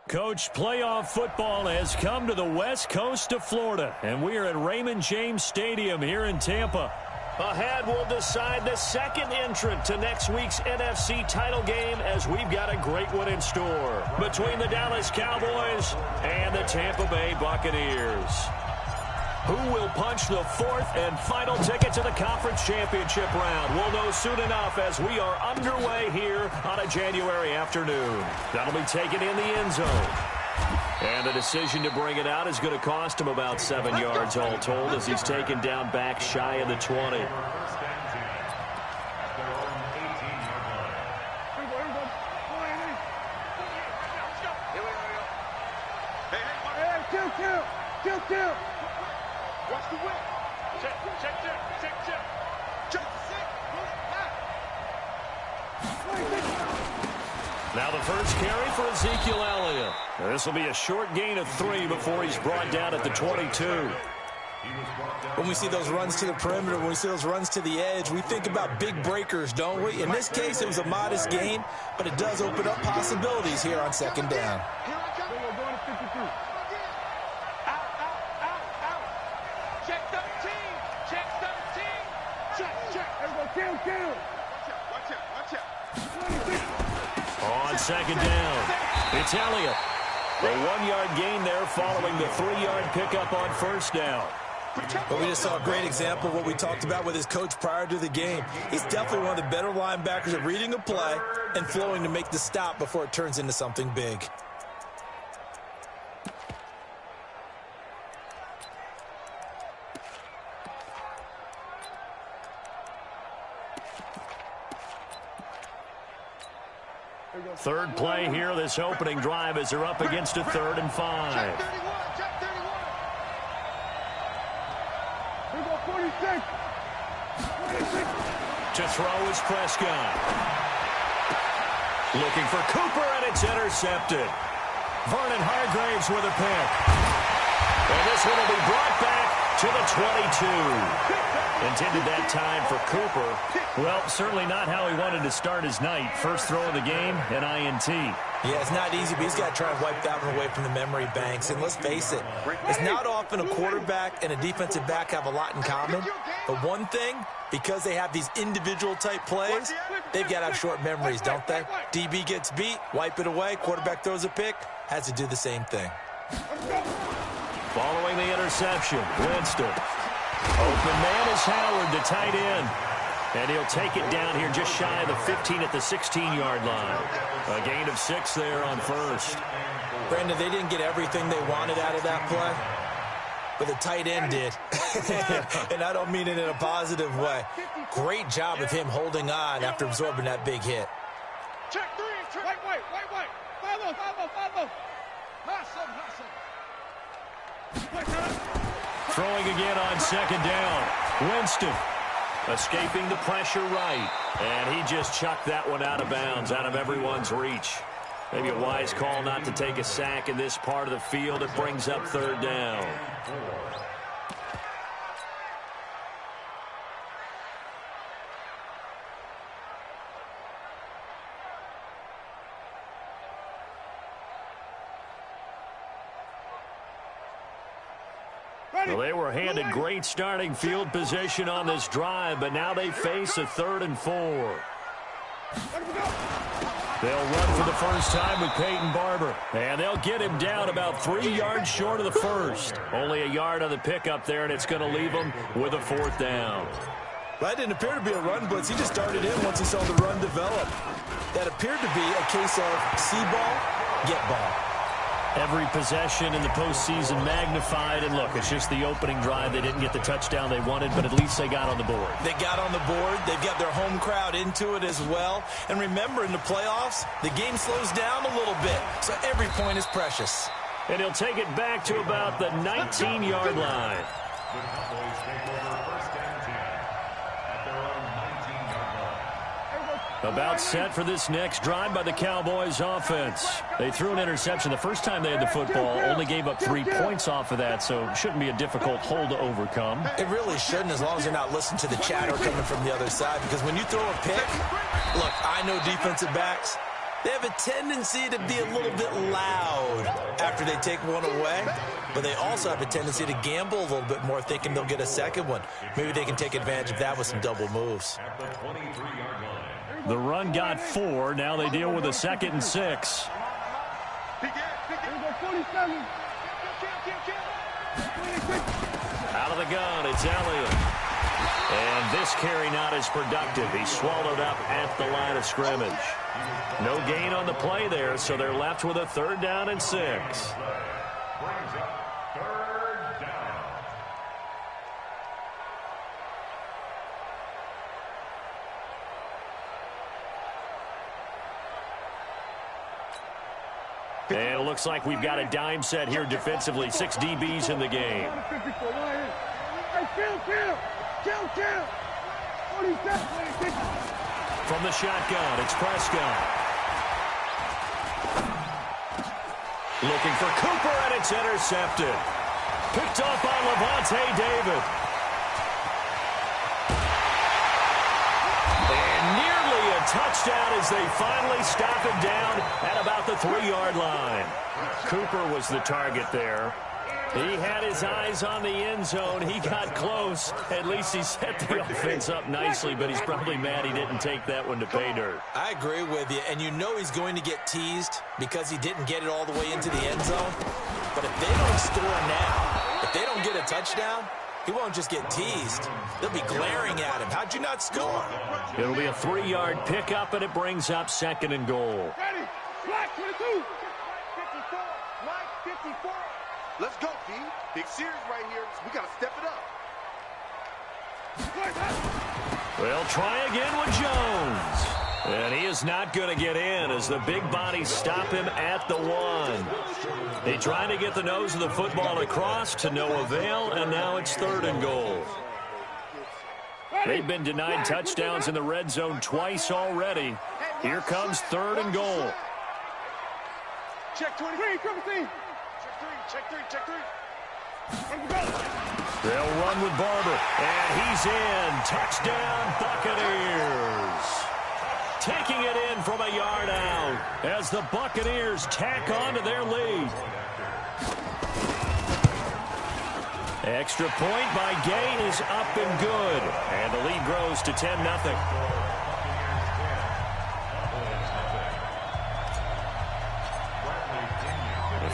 Coach, playoff football has come to the west coast of Florida, and we are at Raymond James Stadium here in Tampa. Ahead, we'll decide the second entrant to next week's NFC title game, as we've got a great one in store between the Dallas Cowboys and the Tampa Bay Buccaneers. Who will punch the fourth and final ticket to the conference championship round? We'll know soon enough as we are underway here on a January afternoon. That'll be taken in the end zone. And the decision to bring it out is going to cost him about 7 yards all told, as he's taken down back shy of the 20. Kill. Watch the whip. Check. Now the first carry for Ezekiel Elliott. This will be a short gain of 3 before he's brought down at the 22. When we see those runs to the perimeter, when we see those runs to the edge, we think about big breakers, don't we? In this case, it was a modest gain, but it does open up possibilities here on second down. On second down, it's Elliott. A 1-yard gain there following the 3-yard pickup on first down. But we just saw a great example of what we talked about with his coach prior to the game. He's definitely one of the better linebackers at reading a play and flowing to make the stop before it turns into something big. Third play here, this opening drive, as they're up against a 3rd and 5. To throw is Prescott. Looking for Cooper, and it's intercepted. Vernon Hargreaves with a pick. And this one will be brought back to the 22. Intended that time for Cooper. Well, certainly not how he wanted to start his night. First throw of the game, an INT. Yeah, it's not easy, but he's got to try and wipe that one away from the memory banks. And let's face it, it's not often a quarterback and a defensive back have a lot in common. But one thing, because they have these individual type plays, they've got to have short memories, don't they? DB gets beat, wipe it away, quarterback throws a pick, has to do the same thing. Following the interception, Winston. Open man is Howard, the tight end. And he'll take it down here just shy of the 15 at the 16-yard line. A gain of 6 there on first. Brandon, they didn't get everything they wanted out of that play, but the tight end did. And I don't mean it in a positive way. Great job of him holding on after absorbing that big hit. Check 3. Wait. Follow. Throwing again on second down. Winston escaping the pressure right. And he just chucked that one out of bounds, out of everyone's reach. Maybe a wise call not to take a sack in this part of the field. It brings up 3rd down. Well, they were handed great starting field position on this drive, but now they face a 3rd and 4. They'll run for the first time with Peyton Barber, and they'll get him down about 3 yards short of the first. Only a yard on the pickup there, and it's going to leave them with a 4th down. That didn't appear to be a run blitz. He just started in once he saw the run develop. That appeared to be a case of see ball, get ball. Every possession in the postseason magnified, and look, it's just the opening drive. They didn't get the touchdown they wanted, but at least they got on the board. They got on the board. They've got their home crowd into it as well. And remember, in the playoffs, the game slows down a little bit, so every point is precious. And he'll take it back to about the 19-yard line. About set for this next drive by the Cowboys offense. They threw an interception the first time they had the football, only gave up 3 points off of that, so it shouldn't be a difficult hole to overcome. It really shouldn't, as long as you're not listening to the chatter coming from the other side, because when you throw a pick, look, I know defensive backs, they have a tendency to be a little bit loud after they take one away, but they also have a tendency to gamble a little bit more, thinking they'll get a second one. Maybe they can take advantage of that with some double moves. The run got 4. Now they deal with a 2nd and 6. Out of the gun, it's Elliott. And this carry not as productive. He's swallowed up at the line of scrimmage. No gain on the play there, so they're left with a 3rd down and 6. And it looks like we've got a dime set here defensively. 6 DBs in the game. From the shotgun, it's Prescott. Looking for Cooper, and it's intercepted. Picked off by Levante David. And nearly a touchdown as they finally stop him down at about the 3-yard line. Cooper was the target there. He had his eyes on the end zone. He got close. At least he set the offense up nicely, but he's probably mad he didn't take that one to pay dirt. I agree with you, and you know he's going to get teased because he didn't get it all the way into the end zone. But if they don't score now, if they don't get a touchdown, he won't just get teased. They'll be glaring at him. How'd you not score? It'll be a 3-yard pickup, and it brings up 2nd and goal. Ready. Black 22. 54. Mike 54. Let's go, D. Big series right here. We got to step it up. They'll try again with Jones. And he is not going to get in as the big bodies stop him at the 1. They try to get the nose of the football across to no avail, and now it's 3rd and goal. They've been denied touchdowns in the red zone twice already. Here comes 3rd and goal. Check 23, triple team. Check 3, check 3. They'll run with Barber, and he's in. Touchdown, Buccaneers. Taking it in from a yard out as the Buccaneers tack on to their lead. Extra point by Gay is up and good, and the lead grows to 10-0.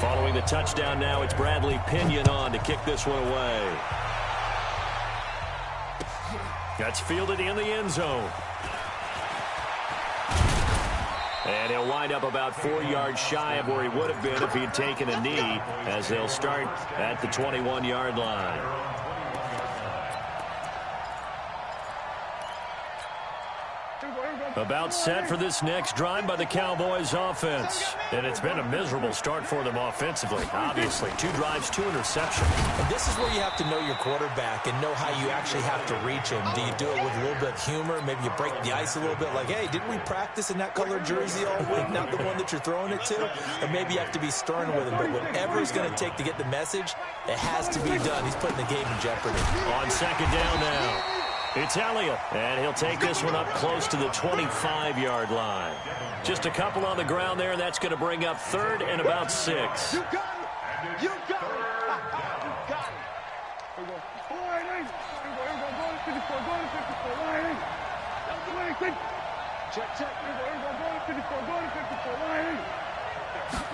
Following the touchdown now, it's Bradley Pinion on to kick this one away. That's fielded in the end zone. And he'll wind up about 4 yards shy of where he would have been if he'd taken a knee, as they'll start at the 21-yard line. About set for this next drive by the Cowboys offense. And it's been a miserable start for them offensively. Obviously, 2 drives, 2 interceptions. And this is where you have to know your quarterback and know how you actually have to reach him. Do you do it with a little bit of humor? Maybe you break the ice a little bit like, hey, didn't we practice in that color jersey all week, not the one that you're throwing it to? Or maybe you have to be stern with him. But whatever it's going to take to get the message, it has to be done. He's putting the game in jeopardy. On 2nd down now. It's Elliott, and he'll take this one up close to the 25-yard line. Just a couple on the ground there, and that's going to bring up 3rd and about 6. You got it. You got it. You got it. Here we go. Here we go. 54. Go to 54. Line. 26. Check, check. Here we go. Go to 54. Go to 54. Line.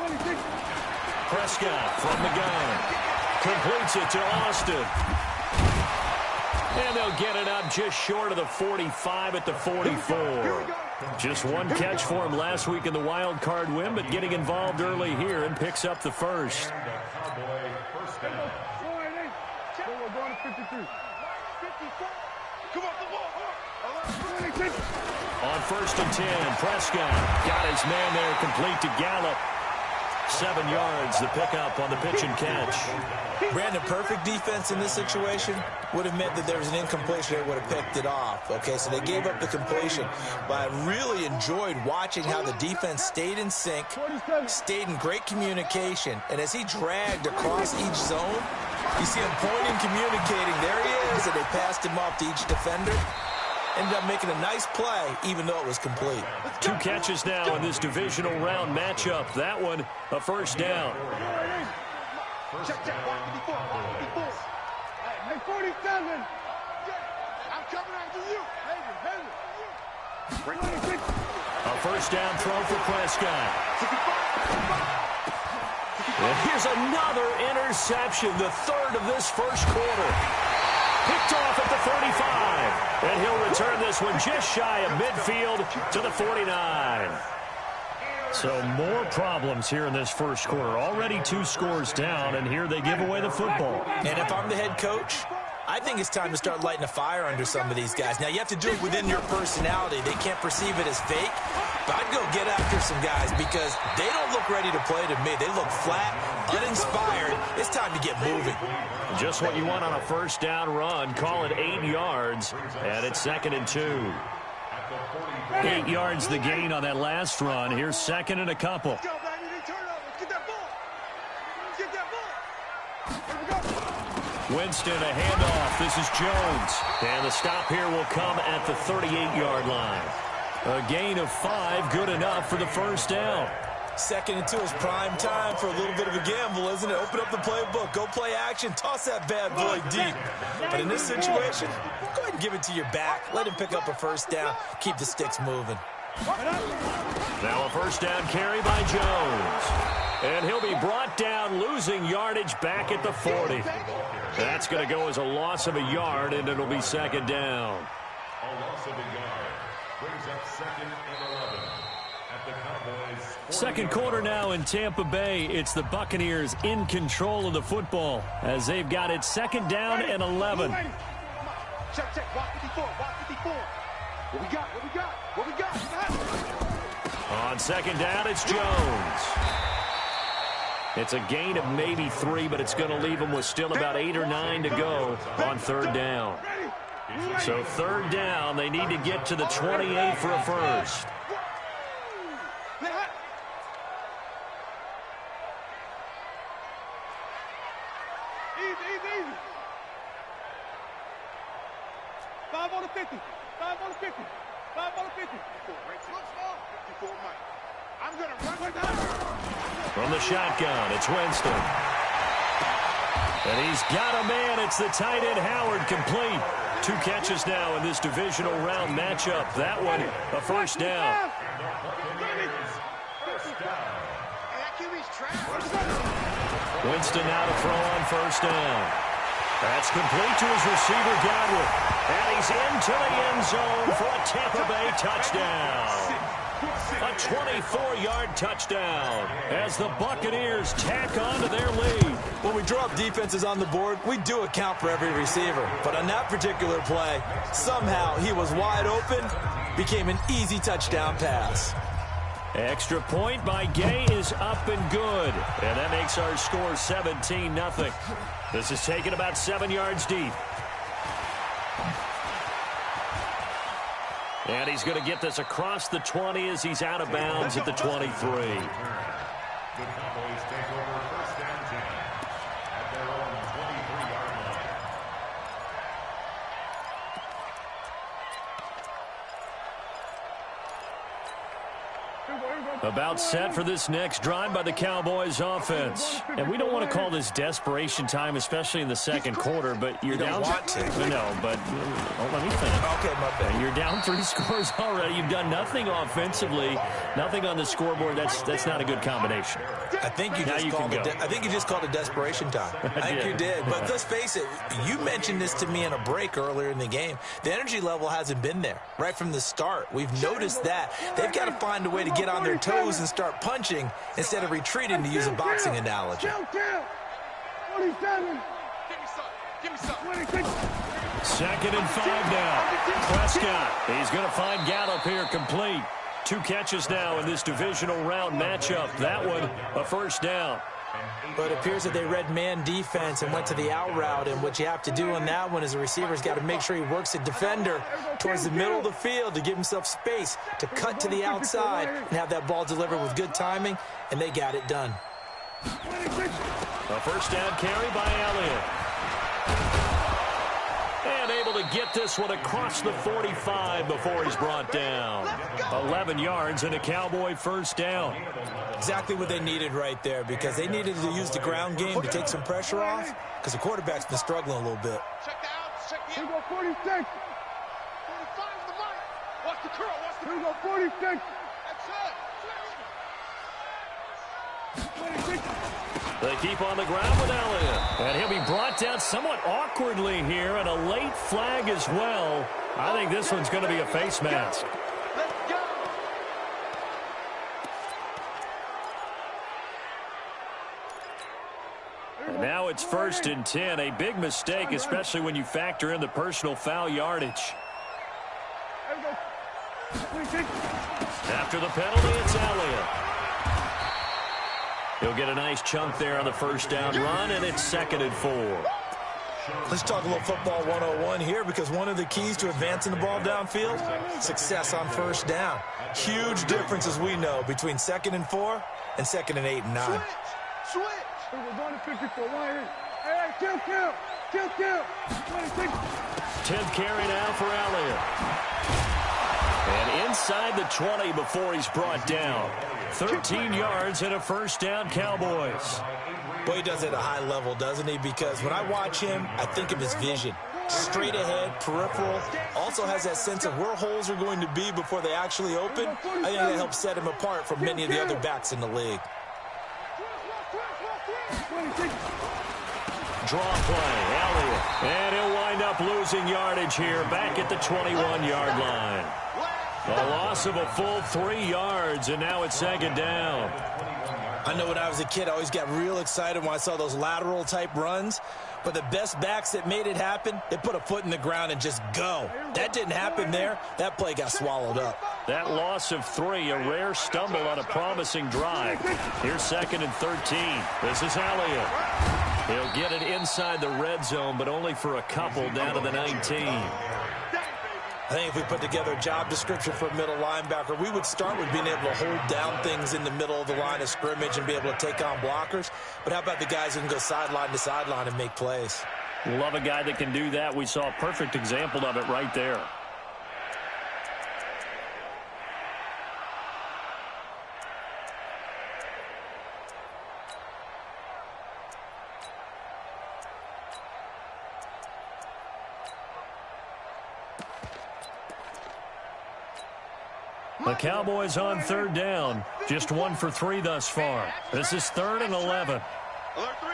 26. Prescott from the gun. Completes it to Austin. And they'll get it up just short of the 45 at the 44. Just one catch for him last week in the wild card win, but getting involved early here and picks up the first. On 1st and 10, Prescott got his man there complete to Gallup. 7 yards, the pickup on the pitch and catch. Brandon, perfect defense in this situation would have meant that there was an incompletion. They would have picked it off. Okay, so they gave up the completion. But I really enjoyed watching how the defense stayed in sync, stayed in great communication. And as he dragged across each zone, you see him pointing, communicating. There he is, and they passed him off to each defender. Ended up making a nice play, even though it was complete. 2 catches now in this divisional round matchup. That one, a first down. Check, walk before. Hey, 47. I'm coming after you. A first down throw for Prescott. And here's another interception, the 3rd of this first quarter. Picked off at the 35. And he'll return this one just shy of midfield to the 49. So more problems here in this first quarter. Already 2 scores down, and here they give away the football. And if I'm the head coach, I think it's time to start lighting a fire under some of these guys. Now, you have to do it within your personality. They can't perceive it as fake. But I'd go get after some guys because they don't look ready to play to me. They look flat, uninspired. It's time to get moving. Just what you want on a first down run. Call it 8 yards, and it's 2nd and 2. 8 yards the gain on that last run. Here's 2nd and a couple. Winston, a handoff. This is Jones. And the stop here will come at the 38-yard line. A gain of 5, good enough for the first down. 2nd and 2 is prime time for a little bit of a gamble, isn't it? Open up the playbook, go play action, toss that bad boy deep. But in this situation, go ahead and give it to your back. Let him pick up a first down. Keep the sticks moving. Now a first down carry by Jones. And he'll be brought down, losing yardage back at the 40. That's going to go as a loss of a yard, and it'll be 2nd down. A loss of a yard brings up 2nd and 11 at the Cowboys. Second quarter now in Tampa Bay. It's the Buccaneers in control of the football as they've got it 2nd down and 11. Check, walk 54. What we got? On 2nd down, it's Jones. It's a gain of maybe 3, but it's going to leave them with still about 8 or 9 to go on 3rd down. So 3rd down, they need to get to the 28 for a first. Easy. 5 on the 50. 5 on the 50. 5 on the 50. 54, Mike. I'm going to run down. From the shotgun, it's Winston. And he's got a man. It's the tight end, Howard, complete. 2 catches now in this divisional round matchup. That one, a first down. Winston now to throw on first down. That's complete to his receiver, Godwin. And he's into the end zone for a Tampa Bay touchdown. A 24-yard touchdown as the Buccaneers tack on to their lead. When we drop defenses on the board, we do account for every receiver. But on that particular play, somehow he was wide open, became an easy touchdown pass. Extra point by Gay is up and good. And that makes our score 17-0. This is taken about 7 yards deep. And he's going to get this across the 20 as he's out of bounds at the 23. The Cowboys take over first down 10 at their own 23-yard line. About set for this next drive by the Cowboys offense. And we don't want to call this desperation time, especially in the second quarter, but you're down. Want to. No, but let me finish. Okay, my bad. You're down 3 scores already. You've done nothing offensively, nothing on the scoreboard. That's not a good combination. I think you just called it desperation time. I think you did. But let's face it, you mentioned this to me in a break earlier in the game. The energy level hasn't been there right from the start. We've noticed that. They've got to find a way to get on their toes and start punching instead of retreating, to use a boxing analogy. 27. Give me some. 2nd and 5 now. Prescott, he's going to find Gallup here complete. 2 catches now in this divisional round matchup. That one, a first down. But it appears that they read man defense and went to the out route, and what you have to do on that one is the receiver's got to make sure he works the defender towards the middle of the field to give himself space to cut to the outside and have that ball delivered with good timing, and they got it done. A first down carry by Elliott. And able to get this one across the 45 before he's brought down. 11 yards and a Cowboy first down. Exactly what they needed right there, because they needed to use the ground game to take some pressure off, because the quarterback's been struggling a little bit. Check out, check the out. 46. 45 is the mark. Watch the curl, watch the curl. 46. That's it. 26. They keep on the ground with Elliott. And he'll be brought down somewhat awkwardly here, and a late flag as well. I think this one's going to be a face mask. Let's go. And now it's 1st and 10. A big mistake, especially when you factor in the personal foul yardage. After the penalty, it's Elliott. He'll get a nice chunk there on the first down run, and it's 2nd and 4. Let's talk a little football 101 here, because one of the keys to advancing the ball downfield, success on first down. Huge difference, as we know, between 2nd and 4 and 2nd and 8 and 9. Switch. We're going to 54. Hey, kill. 26. 10th carry now for Elliott. And inside the 20 before he's brought down. 13 yards and a first down, Cowboys. Boy, he does it at a high level, doesn't he? Because when I watch him, I think of his vision. Straight ahead, peripheral. Also has that sense of where holes are going to be before they actually open. I think that helps set him apart from many of the other backs in the league. Draw play, Elliott. And he'll wind up losing yardage here back at the 21-yard line. A loss of a full 3 yards, and now it's 2nd down. I know when I was a kid, I always got real excited when I saw those lateral-type runs. But the best backs that made it happen, they put a foot in the ground and just go. That didn't happen there. That play got swallowed up. That loss of 3, a rare stumble on a promising drive. Here's 2nd and 13. This is Elliott. He'll get it inside the red zone, but only for a couple down to the 19. I think if we put together a job description for a middle linebacker, we would start with being able to hold down things in the middle of the line of scrimmage and be able to take on blockers. But how about the guys who can go sideline to sideline and make plays? Love a guy that can do that. We saw a perfect example of it right there. The Cowboys on 3rd down. Just 1 for 3 thus far. This is 3rd and 11. Alert 3.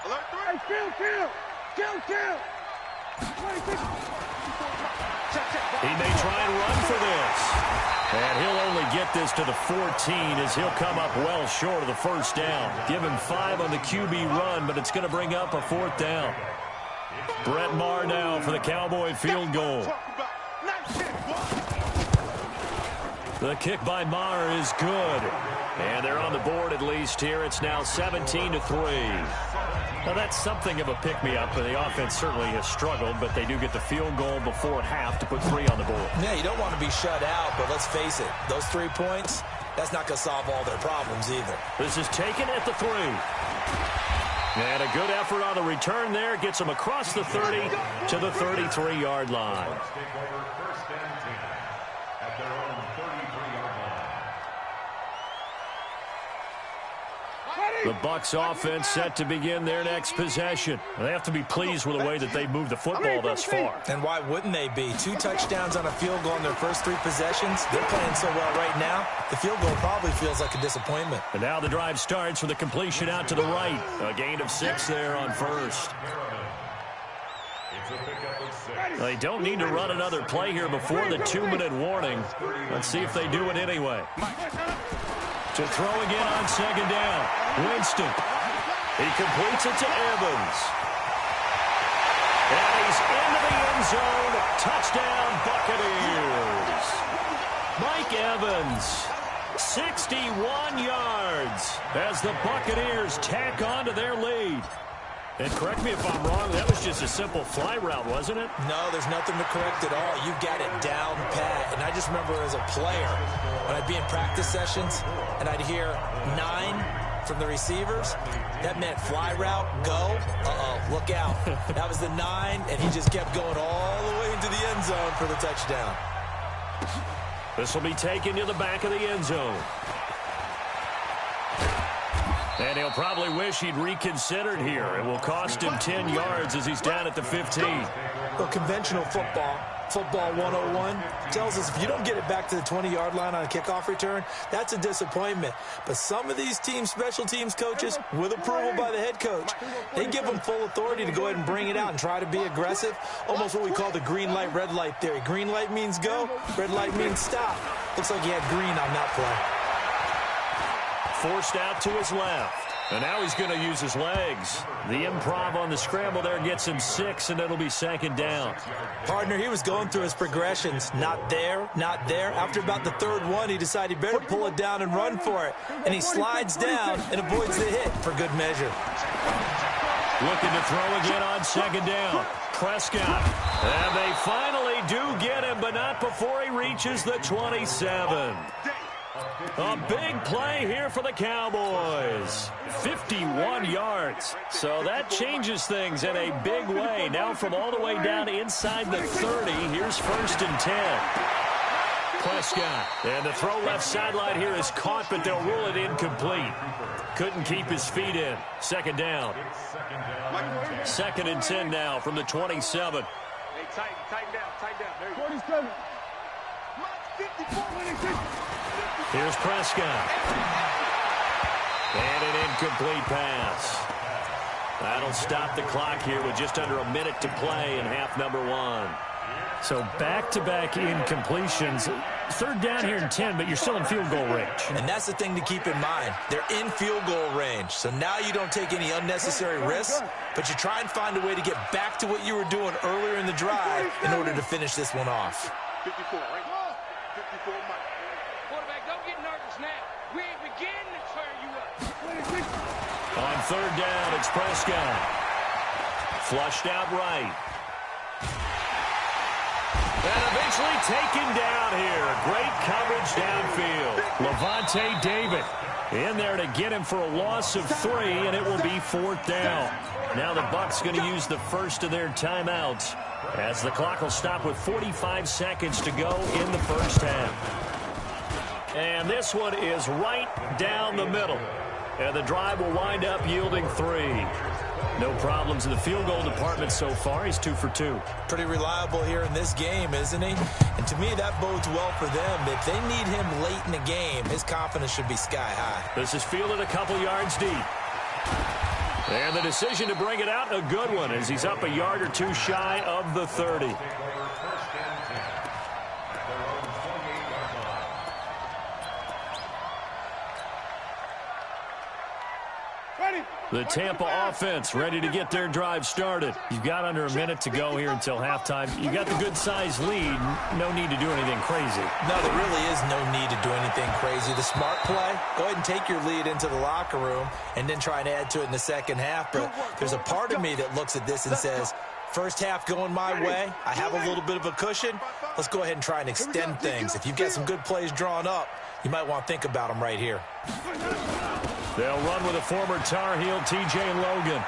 Alert 3. Kill. 26. He may try and run for this. And he'll only get this to the 14 as he'll come up well short of the first down. Give him 5 on the QB run, but it's going to bring up a 4th down. Brett Maher now for the Cowboy field goal. The kick by Maher is good. And they're on the board at least here. It's now 17-3. Now that's something of a pick-me-up. The offense certainly has struggled, but they do get the field goal before half to put 3 on the board. Yeah, you don't want to be shut out, but let's face it, those 3 points, that's not going to solve all their problems either. This is taken at the 3. And a good effort on the return there. Gets them across the 30 to the 33-yard line. The Bucs offense set to begin their next possession. They have to be pleased with the way that they've moved the football thus far. And why wouldn't they be? 2 touchdowns on a field goal in their first 3 possessions. They're playing so well right now, the field goal probably feels like a disappointment. And now the drive starts with a completion out to the right. A gain of 6 there on first. They don't need to run another play here before the 2-minute warning. Let's see if they do it anyway. To throw again on 2nd down. Winston. He completes it to Evans. And he's into the end zone. Touchdown, Buccaneers. Mike, Mike Evans. 61 yards as the Buccaneers tack on to their lead. And correct me if I'm wrong, that was just a simple fly route, wasn't it? No, there's nothing to correct at all. You've got it down pat. And I just remember as a player, when I'd be in practice sessions and I'd hear 9 from the receivers, that meant fly route, go, look out. That was the 9, and he just kept going all the way into the end zone for the touchdown. This will be taken to the back of the end zone. And he'll probably wish he'd reconsidered here. It will cost him 10 yards as he's down at the 15. Well, conventional football 101, tells us if you don't get it back to the 20-yard line on a kickoff return, that's a disappointment. But some of these special teams coaches, with approval by the head coach, they give them full authority to go ahead and bring it out and try to be aggressive. Almost what we call the green light, red light theory. Green light means go, red light means stop. Looks like he had green on that play. Forced out to his left. And now he's going to use his legs. The improv on the scramble there gets him 6, and it'll be second down. Partner, he was going through his progressions. Not there, not there. After about the third one, he decided he better pull it down and run for it. And he slides down and avoids the hit for good measure. Looking to throw again on second down. Prescott. And they finally do get him, but not before he reaches the 27. A big play here for the Cowboys. 51 yards. So that changes things in a big way. Now from all the way down inside the 30, here's 1st and 10. Prescott. And the throw left sideline here is caught, but they'll rule it incomplete. Couldn't keep his feet in. Second down. 2nd and 10 now from the 27. Hey, tighten down. 47. 54. Here's Prescott. And an incomplete pass. That'll stop the clock here with just under a minute to play in half number 1. So back-to-back incompletions. 3rd down here in 10, but you're still in field goal range. And that's the thing to keep in mind. They're in field goal range. So now you don't take any unnecessary risks, but you try and find a way to get back to what you were doing earlier in the drive in order to finish this one off. 54, right? 54, Mike. Quarterback, don't get nervous now. We ain't beginning to turn you up. On 3rd down, it's Prescott. Flushed out right. And eventually taken down here. Great coverage downfield. Levante David in there to get him for a loss of 3, and it will be 4th down. Now the Bucs going to use the first of their timeouts as the clock will stop with 45 seconds to go in the first half. And this one is right down the middle. And the drive will wind up yielding 3. No problems in the field goal department so far. He's 2 for 2. Pretty reliable here in this game, isn't he? And to me, that bodes well for them. If they need him late in the game, his confidence should be sky high. This is fielded a couple yards deep. And the decision to bring it out, a good one, as he's up a yard or 2 shy of the 30. The Tampa offense ready to get their drive started. You've got under a minute to go here until halftime. You've got the good-sized lead. No need to do anything crazy. No, there really is no need to do anything crazy. The smart play, go ahead and take your lead into the locker room and then try and add to it in the second half. But there's a part of me that looks at this and says, first half going my way, I have a little bit of a cushion. Let's go ahead and try and extend things. If you've got some good plays drawn up, you might want to think about them right here. They'll run with a former Tar Heel, T.J. Logan.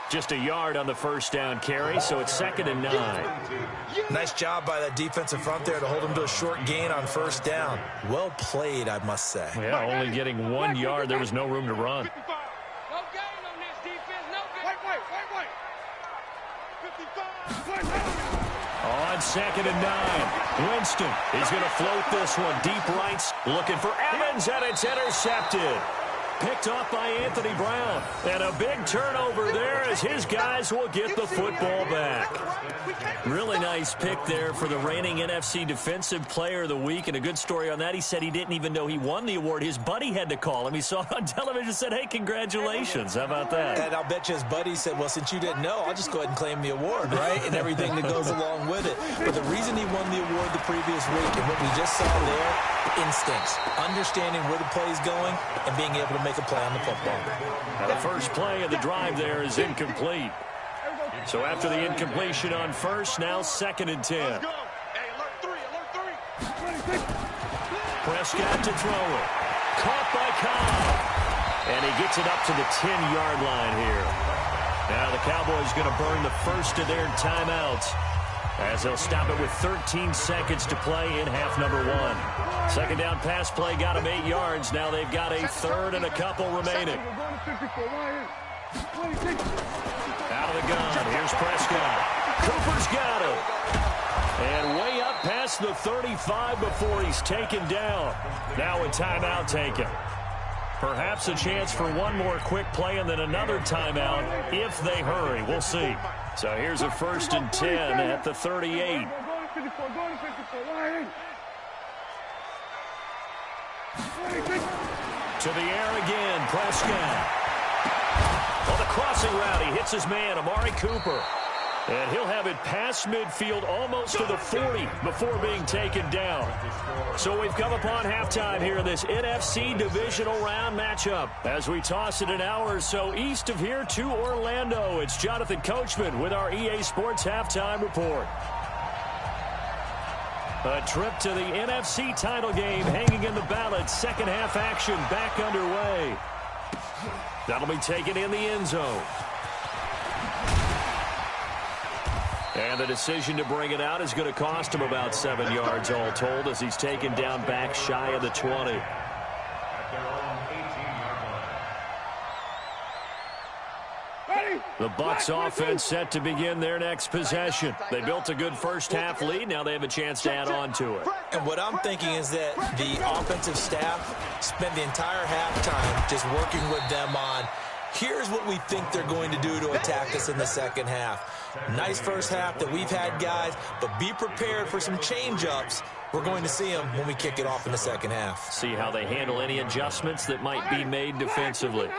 Just a yard on the first down carry, so it's 2nd and 9. Nice job by that defensive front there to hold him to a short gain on first down. Well played, I must say. Yeah, only getting 1 yard. There was no room to run. No gain on this defense, no gain. Wait. 55. On 2nd and 9, Winston is going to float this one deep right, looking for Evans, and it's intercepted. picked off by Anthony Brown. And a big turnover there as his guys will get the football back. Really nice pick there for the reigning NFC Defensive Player of the Week. And a good story on that, he said he didn't even know he won the award. His buddy had to call him. He saw it on television and said, hey, congratulations. How about that? And I'll bet you his buddy said, well, since you didn't know, I'll just go ahead and claim the award, right? And everything that goes along with it. But the reason he won the award the previous week and what we just saw there, instincts, understanding where the play is going and being able to make a play on the football. Now the first play of the drive there is incomplete. So after the incompletion on first, now 2nd and 10. Hey, alert three. Prescott to throw it. Caught by Cobb. And he gets it up to the 10-yard line here. Now the Cowboys going to burn the first of their timeouts as they'll stop it with 13 seconds to play in half number 1. Second down pass play got them 8 yards. Now they've got a third and a couple remaining. Out of the gun. Here's Prescott. Cooper's got him. And way up past the 35 before he's taken down. Now a timeout taken. Perhaps a chance for one more quick play and then another timeout if they hurry. We'll see. So here's a 1st and 10 at the 38. To the air again, Prescott. On the crossing route, he hits his man, Amari Cooper. And he'll have it past midfield almost to the 40 before being taken down. So we've come upon halftime here in this NFC Divisional Round matchup. As we toss it an hour or so east of here to Orlando, it's Jonathan Coachman with our EA Sports Halftime Report. A trip to the NFC title game hanging in the balance. Second half action back underway. That'll be taken in the end zone. And the decision to bring it out is going to cost him about 7 yards all told as he's taken down back shy of the 20. The Bucs offense set to begin their next possession. They built a good first half lead. Now they have a chance to add on to it. And what I'm thinking is that the offensive staff spent the entire halftime just working with them on, here's what we think they're going to do to attack us in the second half. Nice first half that we've had, guys, but be prepared for some change-ups. We're going to see them when we kick it off in the second half. See how they handle any adjustments that might be made defensively.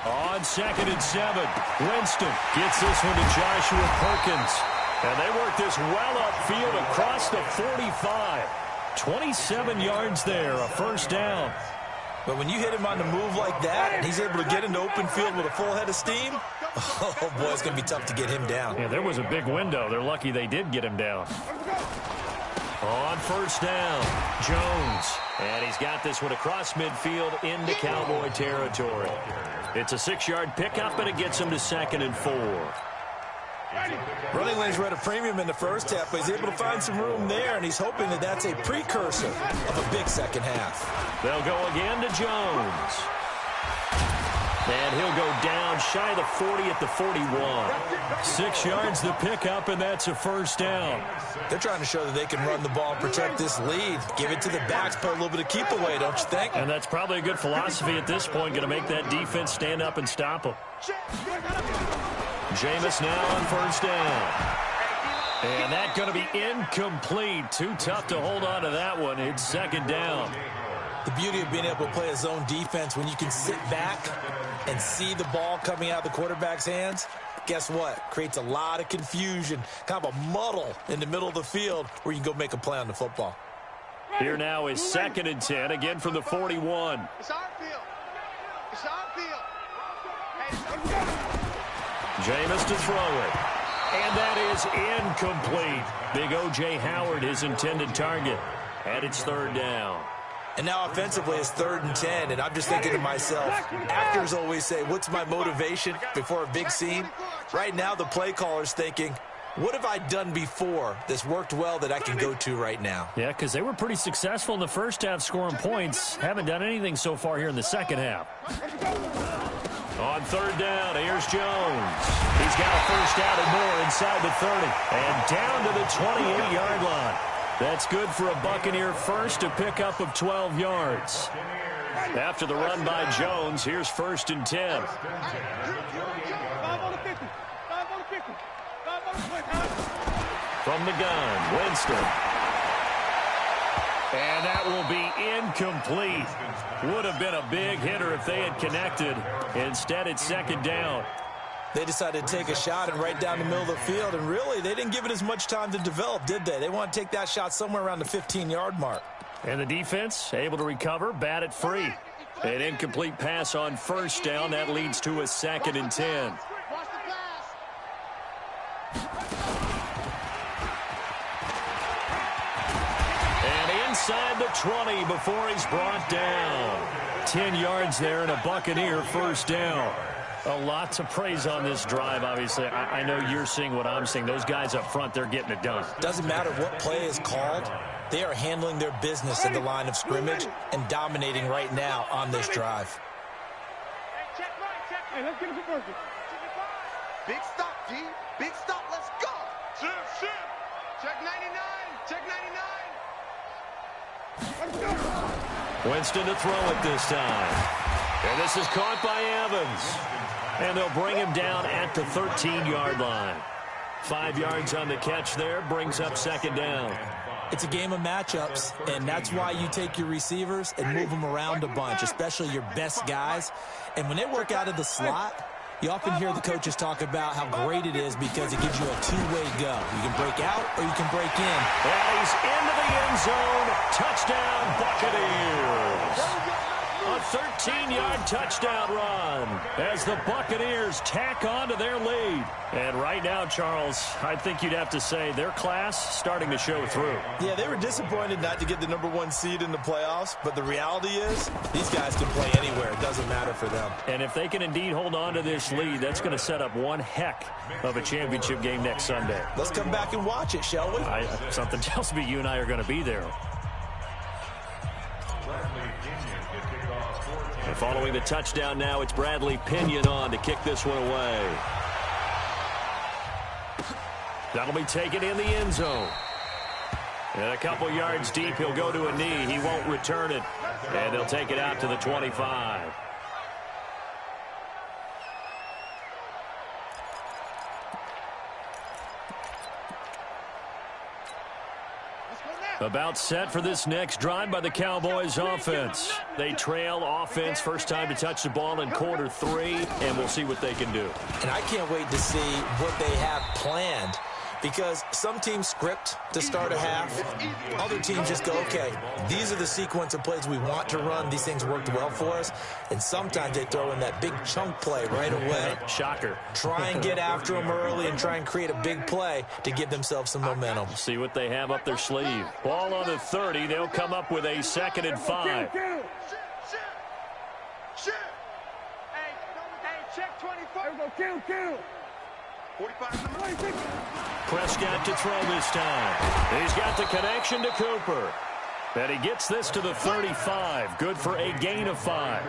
On 2nd and 7, Winston gets this one to Joshua Perkins. And they work this well upfield across the 45. 27 yards there, a first down. But when you hit him on the move like that, and he's able to get into open field with a full head of steam, oh, boy, it's going to be tough to get him down. Yeah, there was a big window. They're lucky they did get him down. On first down, Jones. And he's got this one across midfield into Cowboy territory. It's a 6-yard pickup, and it gets him to 2nd and 4. Running lanes were at a premium in the first half, but he's able to find some room there, and he's hoping that that's a precursor of a big second half. They'll go again to Jones. And he'll go down shy of the 40 at the 41. 6 yards the pickup, and that's a first down. They're trying to show that they can run the ball and protect this lead. Give it to the backs, put a little bit of keep away, don't you think? And that's probably a good philosophy at this point, going to make that defense stand up and stop them. Jameis now on first down. And that's going to be incomplete. Too tough to hold on to that one. It's 2nd down. The beauty of being able to play a zone defense when you can sit back and see the ball coming out of the quarterback's hands, guess what? Creates a lot of confusion, kind of a muddle in the middle of the field where you can go make a play on the football. Here now is 2nd and 10, again from the 41. It's our field. It's our field. Jameis to throw it. And that is incomplete. Big O.J. Howard, his intended target. And it's 3rd down. And now offensively it's 3rd and 10, and I'm just thinking to myself, actors always say, what's my motivation before a big scene? Right now the play caller's thinking, what have I done before that's worked well that I can go to right now? Yeah, because they were pretty successful in the first half scoring points. Haven't done anything so far here in the second half. On 3rd down, here's Jones. He's got a first down and more inside the 30. And down to the 28-yard line. That's good for a Buccaneer first, a pickup of 12 yards. After the run by Jones, here's 1st and 10. From the gun, Winston. And that will be incomplete. Would have been a big hitter if they had connected. Instead, it's 2nd down. They decided to take a shot and right down the middle of the field, and really, they didn't give it as much time to develop, did they? They want to take that shot somewhere around the 15-yard mark. And the defense able to recover, bat it free. An incomplete pass on 1st down. That leads to a 2nd and 10. And inside the 20 before he's brought down. 10 yards there and a Buccaneer 1st down. A lot to praise on this drive, obviously. I know you're seeing what I'm seeing. Those guys up front, they're getting it done. Doesn't matter what play is called. They are handling their business at the line of scrimmage and dominating right now on this drive. Hey, let's get it for Berkeley. Big stop, G. Big stop. Let's go. Shit. Check 99. Check 99. Let's go. Winston to throw it this time. And this is caught by Evans. And they'll bring him down at the 13-yard line. 5 yards on the catch there, brings up 2nd down. It's a game of matchups, and that's why you take your receivers and move them around a bunch, especially your best guys. And when they work out of the slot, you often hear the coaches talk about how great it is because it gives you a two-way go. You can break out or you can break in. And he's into the end zone. Touchdown, Buccaneers. A 13-yard touchdown run as the Buccaneers tack on to their lead. And right now, Charles, I think you'd have to say their class starting to show through. Yeah, they were disappointed not to get the #1 seed in the playoffs, but the reality is these guys can play anywhere. It doesn't matter for them. And if they can indeed hold on to this lead, that's going to set up one heck of a championship game next Sunday. Let's come back and watch it, shall we? Something tells me you and I are going to be there. And following the touchdown now, it's Bradley Pinion on to kick this one away. That'll be taken in the end zone. And a couple yards deep, he'll go to a knee. He won't return it. And they'll take it out to the 25. About set for this next drive by the Cowboys offense. They trail offense, first time to touch the ball in Q3, and we'll see what they can do. And I can't wait to see what they have planned, because some teams script to start a half. Other teams just go, okay, these are the sequence of plays we want to run. These things worked well for us. And sometimes they throw in that big chunk play right away. Shocker. Try and get after them early and try and create a big play to give themselves some momentum. See what they have up their sleeve. Ball on the 30. They'll come up with a 2nd and 5. Shit. Hey, check 24. Kill. 45. Prescott to throw this time. He's got the connection to Cooper. And he gets this to the 35. Good for a gain of 5.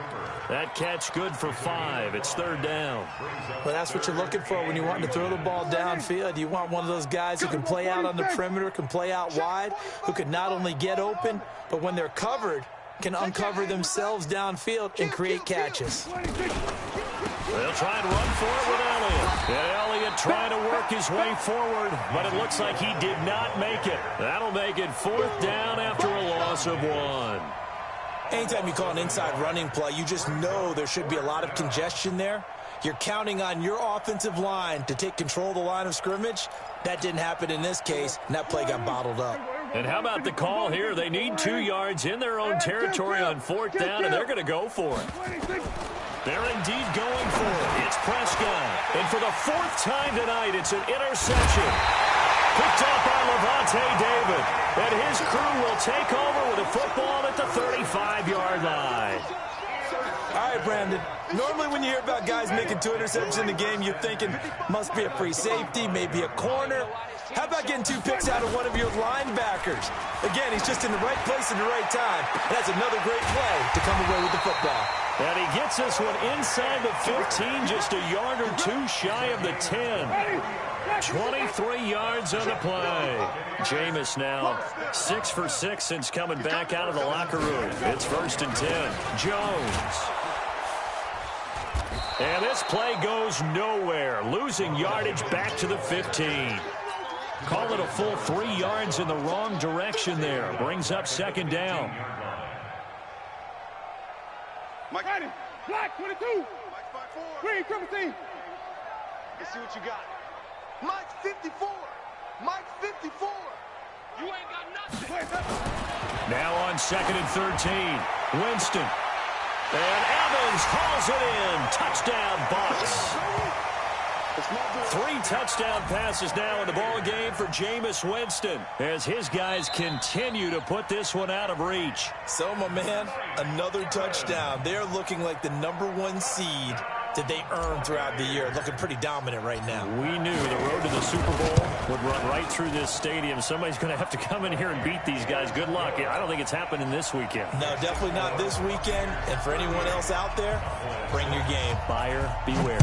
That catch good for 5. It's 3rd down. Well, that's what you're looking for when you want to throw the ball downfield. You want one of those guys who can play out on the perimeter, can play out wide, who can not only get open, but when they're covered, can uncover themselves downfield and create catches. They'll try and run for it with Elliott. And Elliott trying to work his way forward, but it looks like he did not make it. That'll make it 4th down after a loss of 1. Anytime you call an inside running play, you just know there should be a lot of congestion there. You're counting on your offensive line to take control of the line of scrimmage. That didn't happen in this case, and that play got bottled up. And how about the call here? They need 2 yards in their own territory on 4th down, and they're going to go for it. They're indeed going for it. It's Prescott. And for the 4th time tonight, it's an interception. Picked up by Levante David. And his crew will take over with a football at the 35-yard line. All right, Brandon. Normally when you hear about guys making 2 interceptions in the game, you're thinking must be a free safety, maybe a corner. How about getting 2 picks out of one of your linebackers? Again, he's just in the right place at the right time. And that's another great play to come away with the football. And he gets this one inside the 15, just a yard or 2 shy of the 10. 23 yards on the play. Jameis now 6 for 6 since coming back out of the locker room. It's 1st and 10. Jones. And this play goes nowhere. Losing yardage back to the 15. Call it a full 3 yards in the wrong direction there. Brings up 2nd down. Mike, black 22. Green, triple team. Let's see what you got. Mike's 54. Mike's 54. You ain't got nothing. Now on 2nd and 13. Winston. And Evans hauls it in. Touchdown, Bucs. 3 touchdown passes now in the ball game for Jameis Winston as his guys continue to put this one out of reach. So, my man, another touchdown. They're looking like the #1 seed that they earned throughout the year. Looking pretty dominant right now. We knew the road to the Super Bowl would run right through this stadium. Somebody's going to have to come in here and beat these guys. Good luck. I don't think it's happening this weekend. No, definitely not this weekend. And for anyone else out there, bring your game. Buyer beware.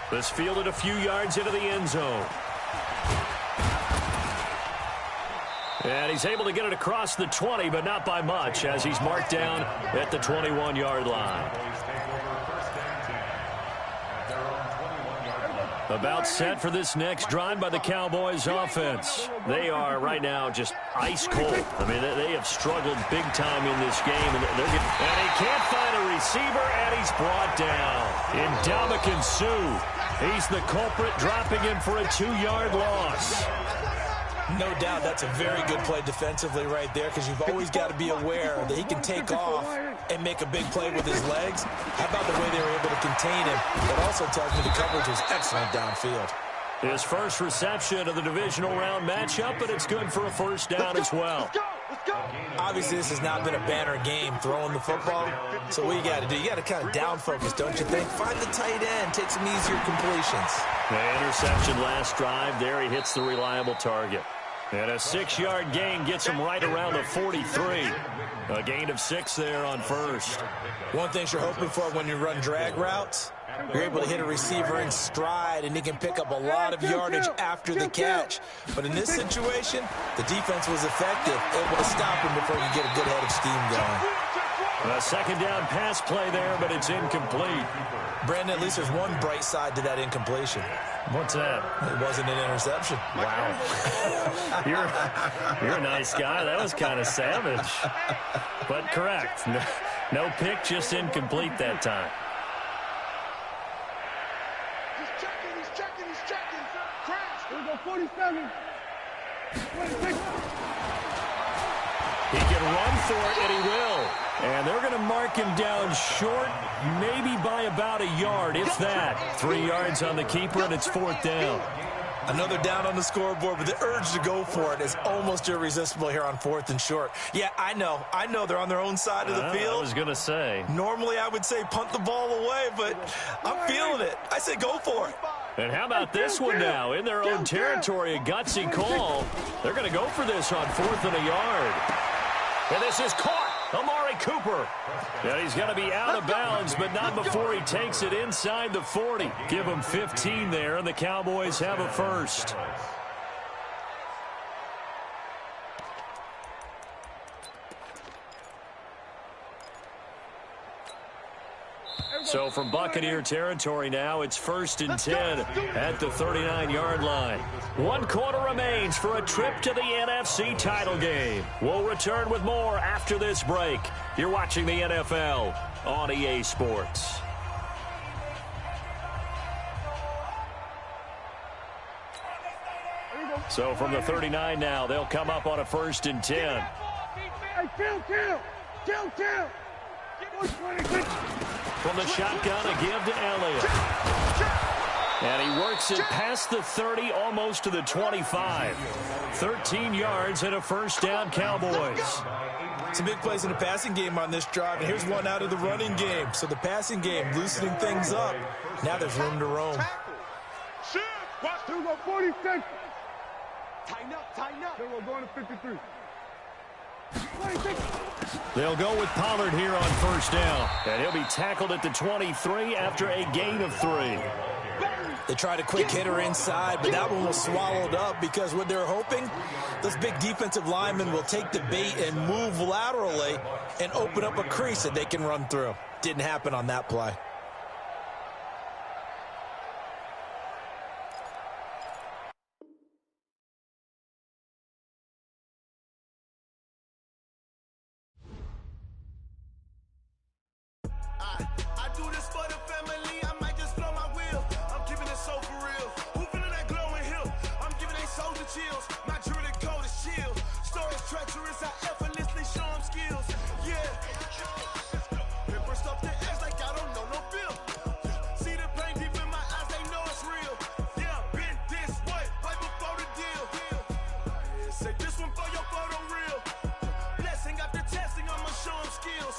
This fielded a few yards into the end zone. And he's able to get it across the 20, but not by much, as he's marked down at the 21-yard line. About set for this next drive by the Cowboys offense. They are right now just ice cold. I mean, they have struggled big time in this game. And he can't find a receiver, and he's brought down. Ndamukong Suh. He's the culprit, dropping him for a 2-yard loss. No doubt that's a very good play defensively right there, because you've always got to be aware that he can take off and make a big play with his legs. How about the way they were able to contain him? That also tells me the coverage was excellent downfield. His first reception of the divisional round matchup, but it's good for a 1st down as well. Obviously, this has not been a banner game throwing the football. So what you got to do, you got to kind of down focus, don't you think? Find the tight end, take some easier completions. The interception last drive there. He hits the reliable target. And a 6-yard gain gets him right around the 43. A gain of 6 there on 1st. One thing you're hoping for when you run drag routes, you're able to hit a receiver in stride, and he can pick up a lot of yardage after the catch. But in this situation, the defense was effective, able to stop him before you get a good head of steam going. A 2nd down pass play there, but it's incomplete. Brandon, at least there's one bright side to that incompletion. What's that? It wasn't an interception. Wow. You're a nice guy. That was kind of savage. But correct. No pick, just incomplete that time. He's checking. Crash. Here we go, 47. 26. He can run for it, and he will. And they're going to mark him down short, maybe by about a yard, if that. 3 yards on the keeper, and it's 4th down. Another down on the scoreboard, but the urge to go for it is almost irresistible here on 4th and short. Yeah, I know they're on their own side of the field. I was going to say. Normally, I would say punt the ball away, but I'm feeling it. I say go for it. And how about this one now? In their own territory, a gutsy call. They're going to go for this on 4th and a yard. And this is caught. Amari Cooper. And he's going to be out of bounds, but not before he takes it inside the 40. Give him 15 there, and the Cowboys have a 1st. So from Buccaneer territory now, it's 1st and 10 at the 39-yard line. 1 quarter remains for a trip to the NFC title game. We'll return with more after this break. You're watching the NFL on EA Sports. So from the 39 now, they'll come up on a 1st and 10. Hey, kill. From the shotgun, a give to Elliott. And he works it past the 30, almost to the 25. 13 yards and a 1st down, Cowboys. Some big plays in the passing game on this drive, and here's one out of the running game. So the passing game loosening things up. Now there's room to roam. Here we go, 46. Tighten up. Here we go, going to 53. They'll go with Pollard here on first down. And he'll be tackled at the 23 after a gain of 3. They tried a quick hitter inside, but that one was swallowed up because what they're hoping, this big defensive lineman will take the bait and move laterally and open up a crease that they can run through. Didn't happen on that play. I do this for the family, I might just blow my wheel. I'm keeping it so for real. Who feeling that glowing hill? I'm giving they soldier chills. My jewelry code is chill. Stories treacherous, I effortlessly show them skills. Yeah. Paper stuff the edge like I don't know no feel. See the pain deep in my eyes, they know it's real. Yeah, been this way, right before the deal. Say this one for your photo real. Blessing after testing, I'ma show them skills.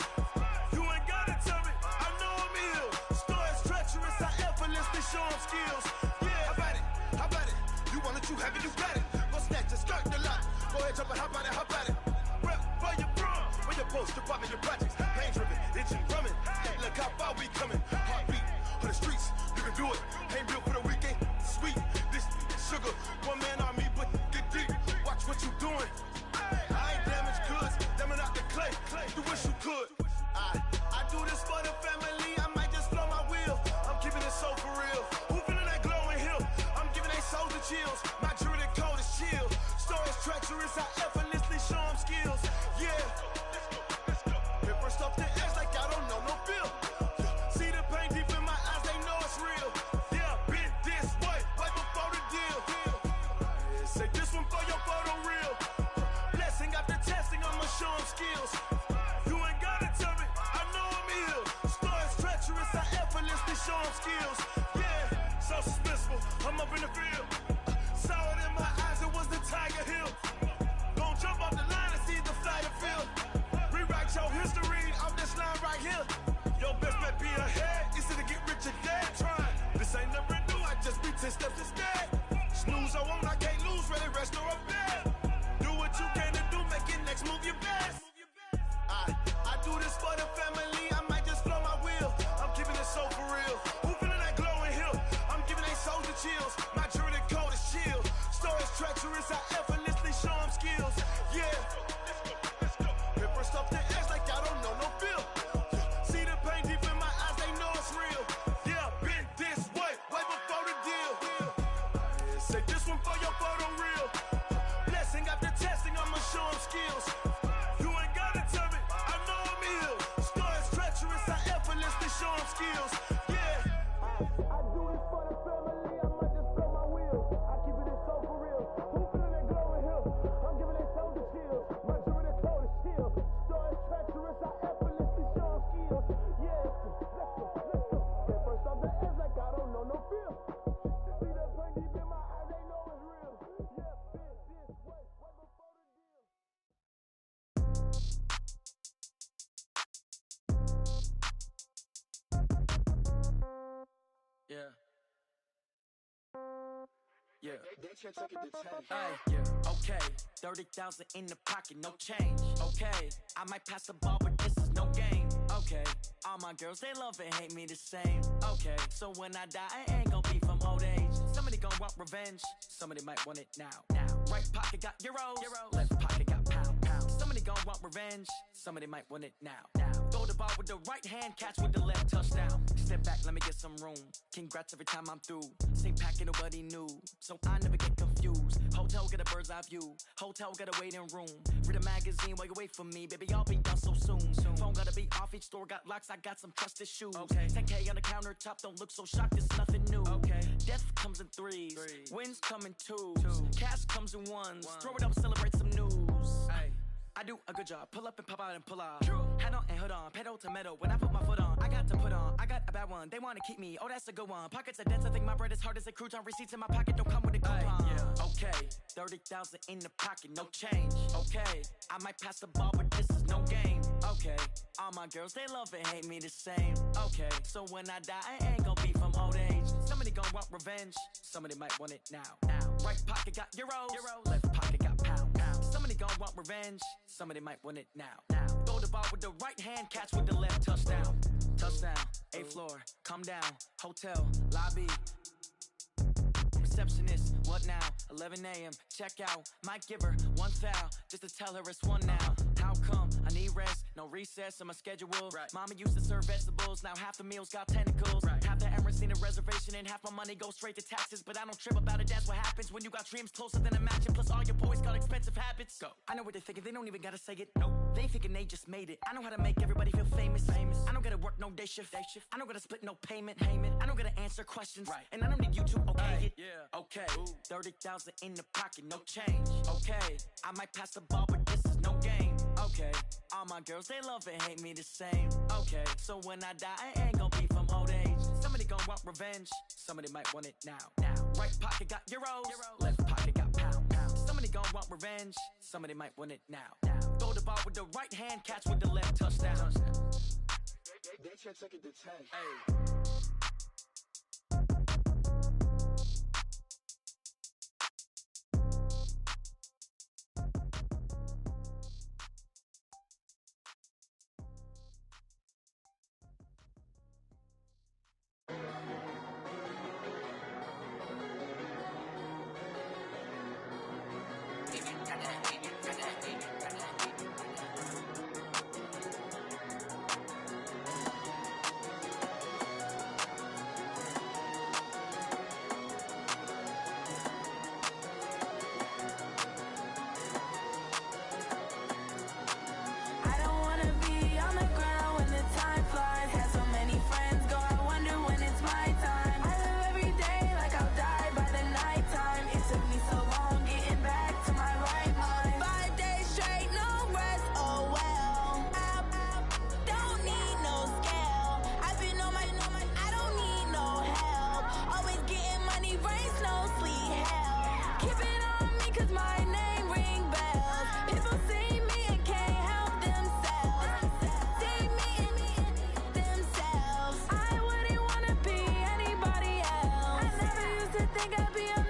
You ain't gotta tell me, I know I'm ill. Stories treacherous, I effortlessly show them skills. Yeah, how about it? You want it, you have it, you got it. Go snatch it, skirt the lot. Go ahead, jump it, how about it? Rep where you from, where your post, department, your projects. Pain driven, itching, drumming. Hey, look how far we coming. Heartbeat for the streets, you can do it. Ain't built for the weekend, sweet. This sugar, one man army, but get deep. Watch what you doing. I ain't damaged goods, damn out the clay. You wish you could. I do this for the family, I might just blow my wheel. I'm keeping it so for real. Who feeling that glowing hill? I'm giving they soldier chills. My jewelry code is chill. Stories treacherous, I effortlessly show them skills. Yeah. Paper stuff the edge like I don't know no feel. See the pain deep in my eyes, they know it's real. Yeah, been this way, right before the deal. Say this one for your photo real. Blessing after testing, I'ma show them skills. You ain't gotta tell me, I know I'm ill. Stories treacherous, I effortlessly show them skills. Yeah, so suspenseful, I'm up in the field. Saw it in my eyes, it was the Tiger Hill. Don't jump off the line and see the flight of field. Rewrite your history off this line right here. Your best bet be ahead, easy to get rich or dead. Trying, this ain't never new, I just be 10 steps instead. Snooze I won't, I can't lose, ready, rest or a bed. Do what you can to do, make it next move your best. I do this for the family, I might just blow my wheel. I'm keeping it so for real. Who feeling that glowing hill? I'm giving they soldier chills. My jewelry code is chill. Stories treacherous, I effortlessly show them skills. Yeah. Paper stuff the edge like I don't know no feel. See the pain deep in my eyes, they know it's real. Yeah, been this way, right before the deal. Say this one for your photo real. Blessing after testing, I'ma show them skills. You ain't gotta tell me, I know I'm ill. Stories treacherous, I effortlessly show them skills. Yeah. I do this for the family, I might just blow my wheel. I keep it so for real. Who feeling that glowing hill? I'm giving they soldier chills. My jewelry code is chill. Stories treacherous, I effortlessly show them skills. Yeah, let's go. Get first off the edge like I don't know no feel. See that pain deep in my eyes, they know it's real. Yeah, this way, right before the deal. Yeah. Yeah. Yeah. Okay. 30,000 in the pocket, no change. Okay. I might pass the ball, but this is no game. Okay. All my girls, they love and hate me the same. Okay. So when I die, I ain't gonna be from old age. Somebody gon' want revenge. Somebody might want it now. Right pocket got euros. Left pocket got pounds. Somebody gon' want revenge. Somebody might want it now. Throw the ball with the right hand, catch with the left, touchdown. Step back, let me get some room. Congrats every time I'm through. Same packet, nobody knew, so I never get confused. Hotel get a bird's eye view. Hotel got a waiting room. Read a magazine while you wait for me, baby. I'll be done so soon. Phone gotta be off. Each store got locks. I got some trusted shoes. Okay. 10K on the countertop. Don't look so shocked. It's nothing new. Okay. Death comes in threes. Wins come in twos. Cash comes in ones. Throw it up, celebrate some news. Ay. I do a good job. Pull up and pop out and pull out. Head on and hood on. Pedal to metal. When I put my foot on, I got to put on. I got a bad one. They want to keep me. Oh, that's a good one. Pockets are dense. I think my bread is hard as a crouton. Receipts in my pocket don't come with a coupon. Yeah. Okay. 30,000 in the pocket. No change. Okay. I might pass the ball, but this is no game. Okay. All my girls, they love and hate me the same. Okay. So when I die, I ain't gonna be from old age. Somebody gonna want revenge. Somebody might want it now. Right pocket got euros. Left pocket got pounds. Somebody gon' gon' want revenge. Somebody might want it now. Throw the ball with the right hand, catch with the left. Touchdown. Touchdown. 8th floor. Come down. Hotel. Lobby. Receptionist, what now? 11 a.m. Check out. Might give her one foul just to tell her it's one now. How come? I need rest, no recess in my schedule. Right. Mama used to serve vegetables, now half the meals got tentacles. Right. Half the Emirates need a reservation and half my money goes straight to taxes. But I don't trip about it, that's what happens when you got dreams closer than a mansion. Plus all your boys got expensive habits. Go. I know what they're thinking, they don't even gotta say it. Nope. They thinking they just made it. I know how to make everybody feel famous. I don't gotta work no day shift. I don't gotta split no payment. I don't gotta answer questions. Right. And I don't need you to okay it. Yeah. Okay. 30,000 in the pocket, no change. Okay. I might pass the ball, but this is no game. Okay. All my girls, they love and hate me the same. Okay. So when I die, I ain't gonna be from old age. Somebody gon' want revenge. Somebody might want it now. Right pocket got euros. Left pocket got pound. Somebody gon' want revenge. Somebody might want it now. Throw the ball with the right hand, catch with the left. Touchdown. They can't take it to 10. Hey. Think I'd be a